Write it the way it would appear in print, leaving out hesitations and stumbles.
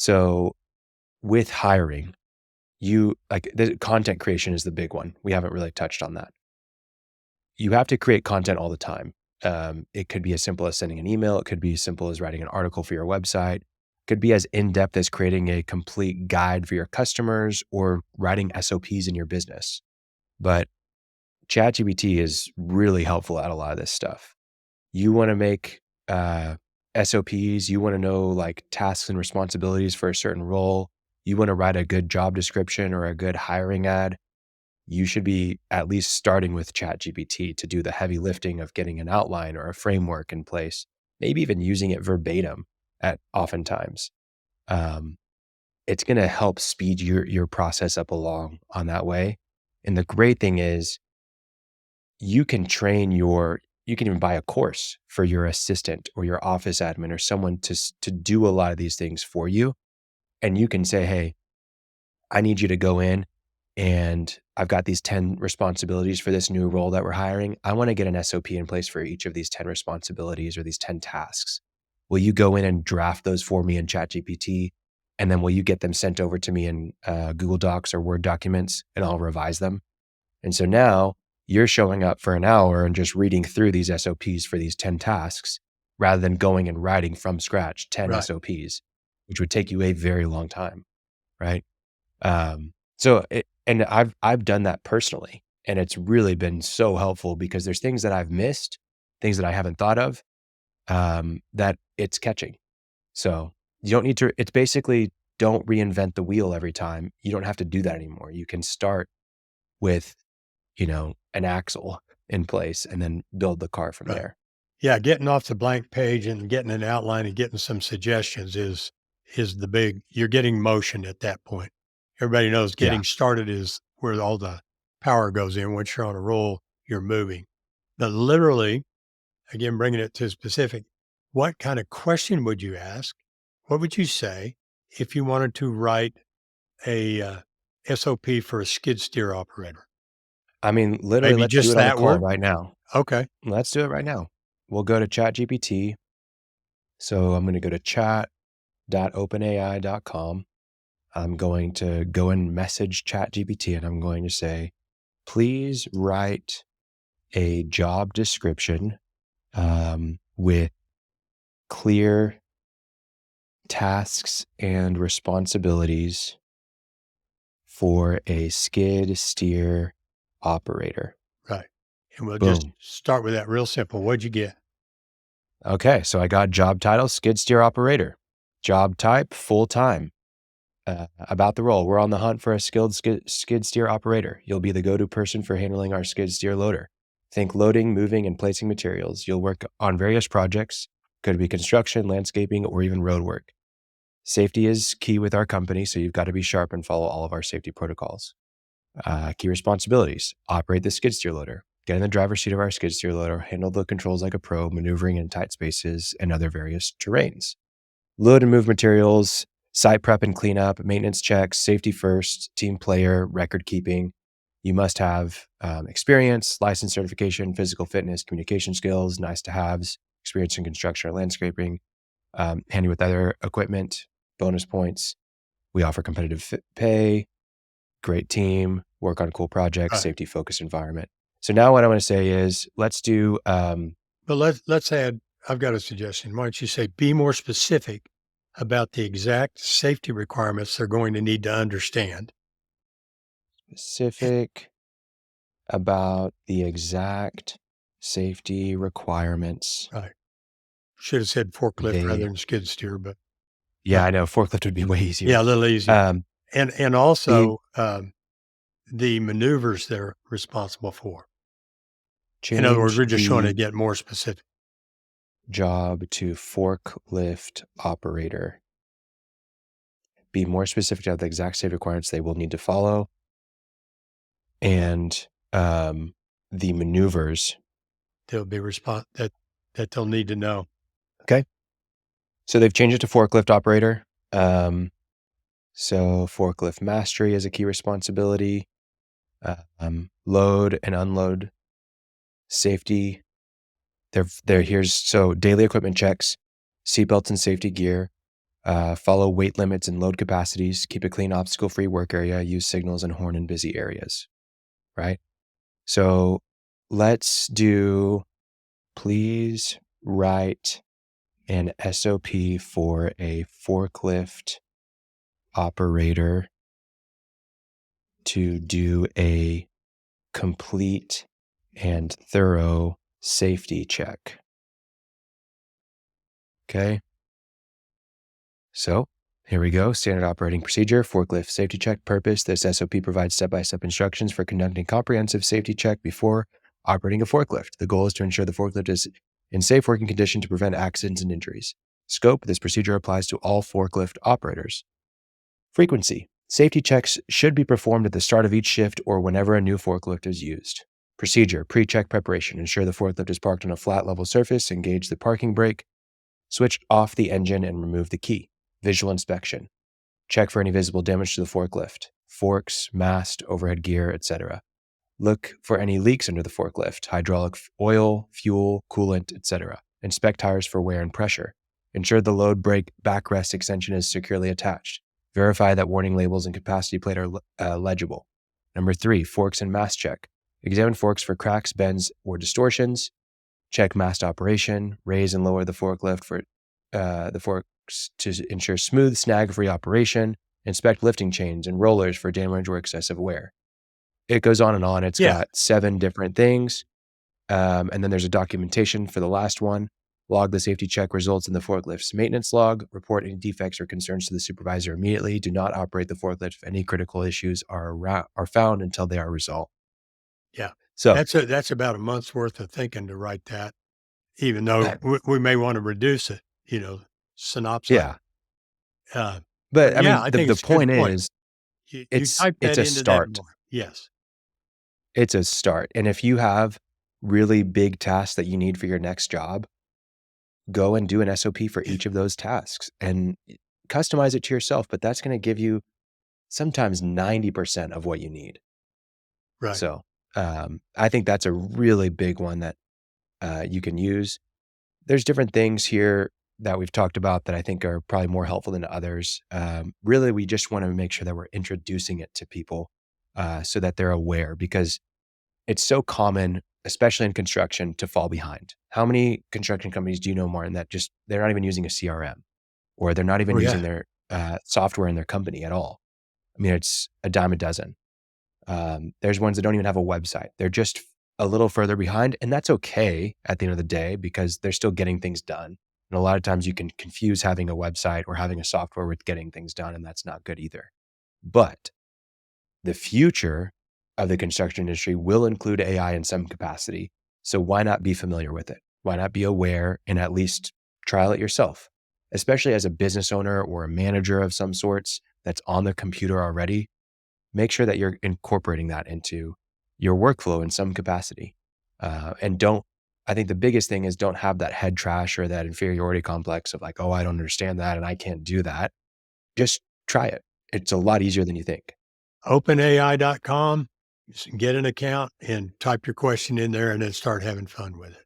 So with hiring, the content creation is the big one. We haven't really touched on that. You have to create content all the time. It could be as simple as sending an email. It could be as simple as writing an article for your website. It could be as in-depth as creating a complete guide for your customers or writing SOPs in your business. But ChatGPT is really helpful at a lot of this stuff. You want to make SOPs, you want to know like tasks and responsibilities for a certain role. You want to write a good job description or a good hiring ad. You should be at least starting with ChatGPT to do the heavy lifting of getting an outline or a framework in place, maybe even using it verbatim at oftentimes. Um, it's going to help speed your process up along on that way. And the great thing is you can you can even buy a course for your assistant or your office admin or someone to do a lot of these things for you. And you can say, hey, I need you to go in and I've got these 10 responsibilities for this new role that we're hiring. I want to get an SOP in place for each of these 10 responsibilities or these 10 tasks. Will you go in and draft those for me in ChatGPT? And then will you get them sent over to me in Google Docs or Word documents and I'll revise them? And so now you're showing up for an hour and just reading through these SOPs for these 10 tasks rather than going and writing from scratch 10 Right. SOPs, which would take you a very long time, right? And I've done that personally, and it's really been so helpful because there's things that I've missed, things that I haven't thought of, that it's catching. So you don't need to, it's basically don't reinvent the wheel every time. You don't have to do that anymore. You can start with, an axle in place and then build the car from Right. there. Yeah, getting off the blank page and getting an outline and getting some suggestions is the big you're getting motion at that point. Everybody knows Yeah. getting started is where all the power goes in. Once you're on a roll, you're moving. But literally, again, bringing it to specific, what kind of question would you ask? What would you say if you wanted to write a SOP for a skid steer operator? I mean, literally, Maybe let's do just it on the that call word? right now. Okay. Let's do it right now. We'll go to ChatGPT. So I'm going to go to chat.openai.com. I'm going to go and message ChatGPT and I'm going to say, please write a job description with clear tasks and responsibilities for a skid steer operator. Right. And we'll just Boom. start with that real simple. What'd you get? Okay, so I got job title, skid steer operator. Job type, full-time. About the role, we're on the hunt for a skilled skid steer operator. You'll be the go-to person for handling our skid steer loader. Think loading, moving, and placing materials. You'll work on various projects. Could be construction, landscaping, or even road work. Safety is key with our company, so you've got to be sharp and follow all of our safety protocols. Key responsibilities: operate the skid steer loader, get in the driver's seat of our skid steer loader, handle the controls like a pro, maneuvering in tight spaces and other various terrains. Load and move materials, site prep and cleanup, maintenance checks, safety first, team player, record keeping. You must have experience, license certification, physical fitness, communication skills, nice to haves, experience in construction or landscaping, handy with other equipment, bonus points. We offer competitive pay, great team, work on cool projects, Right. safety focused environment. So now what I want to say is let's do, But let's add, I've got a suggestion. Why don't you say be more specific about the exact safety requirements they're going to need to understand? specific about the exact safety requirements Right. Should have said forklift rather they than skid steer, but yeah, I know forklift would be way easier. yeah, a little easier. Um, And the also the maneuvers they're responsible for. In other words, change we're just trying to the get more specific. job to forklift operator. Be more specific about the exact safety requirements they will need to follow and the maneuvers. They'll be that they'll need to know. Okay. So they've changed it to forklift operator. So forklift mastery is a key responsibility. Load and unload safety. Here's so daily equipment checks, seatbelts and safety gear, Follow weight limits and load capacities. Keep a clean, obstacle-free work area. Use signals and horn in busy areas, right? So let's do, please write an SOP for a forklift operator to do a complete and thorough safety check. Okay. So here we go. Standard operating procedure, forklift safety check. Purpose: this SOP provides step-by-step instructions for conducting comprehensive safety check before operating a forklift. The goal is to ensure the forklift is in safe working condition to prevent accidents and injuries. Scope: this procedure applies to all forklift operators. Frequency: safety checks should be performed at the start of each shift or whenever a new forklift is used. Procedure: pre-check preparation. Ensure the forklift is parked on a flat level surface. Engage the parking brake. Switch off the engine and remove the key. Visual inspection: check for any visible damage to the forklift, forks, mast, overhead gear, etc. Look for any leaks under the forklift, hydraulic oil, fuel, coolant, etc. Inspect tires for wear and pressure. Ensure the load brake backrest extension is securely attached. Verify that warning labels and capacity plate are legible. Number 3, forks and mast check. Examine forks for cracks, bends, or distortions. Check mast operation. Raise and lower the forklift for the forks to ensure smooth, snag-free operation. Inspect lifting chains and rollers for damage or excessive wear. It goes on and on. It's Yeah. got 7 different things. And then there's a documentation for the last one. Log the safety check results in the forklift's maintenance log. Report any defects or concerns to the supervisor immediately. Do not operate the forklift if any critical issues are found until they are resolved. Yeah. So, That's about a month's worth of thinking to write that, even though we may want to reduce it, synopsize. yeah. Uh, But but I yeah, mean, I think the it's a good point point. is, You it's type it's that a into that start. more. Yes. It's a start. And if you have really big tasks that you need for your next job, go and do an SOP for each of those tasks and customize it to yourself. But that's going to give you sometimes 90% of what you need. Right. So I think that's a really big one that you can use. There's different things here that we've talked about that I think are probably more helpful than others. Really, we just want to make sure that we're introducing it to people so that they're aware, because it's so common, especially in construction, to fall behind. How many construction companies do you know, Martin, that just they're not even using a CRM, or they're not even Oh, yeah. using their software in their company at all? I mean, it's a dime a dozen. There's ones that don't even have a website. They're just a little further behind, and that's okay at the end of the day because they're still getting things done. And a lot of times you can confuse having a website or having a software with getting things done, and that's not good either. But the future of the construction industry will include AI in some capacity. So why not be familiar with it? Why not be aware and at least trial it yourself? Especially as a business owner or a manager of some sorts that's on the computer already, make sure that you're incorporating that into your workflow in some capacity. And don't, I think the biggest thing is don't have that head trash or that inferiority complex of like, oh, I don't understand that and I can't do that. Just try it. It's a lot easier than you think. OpenAI.com, get an account and type your question in there and then start having fun with it.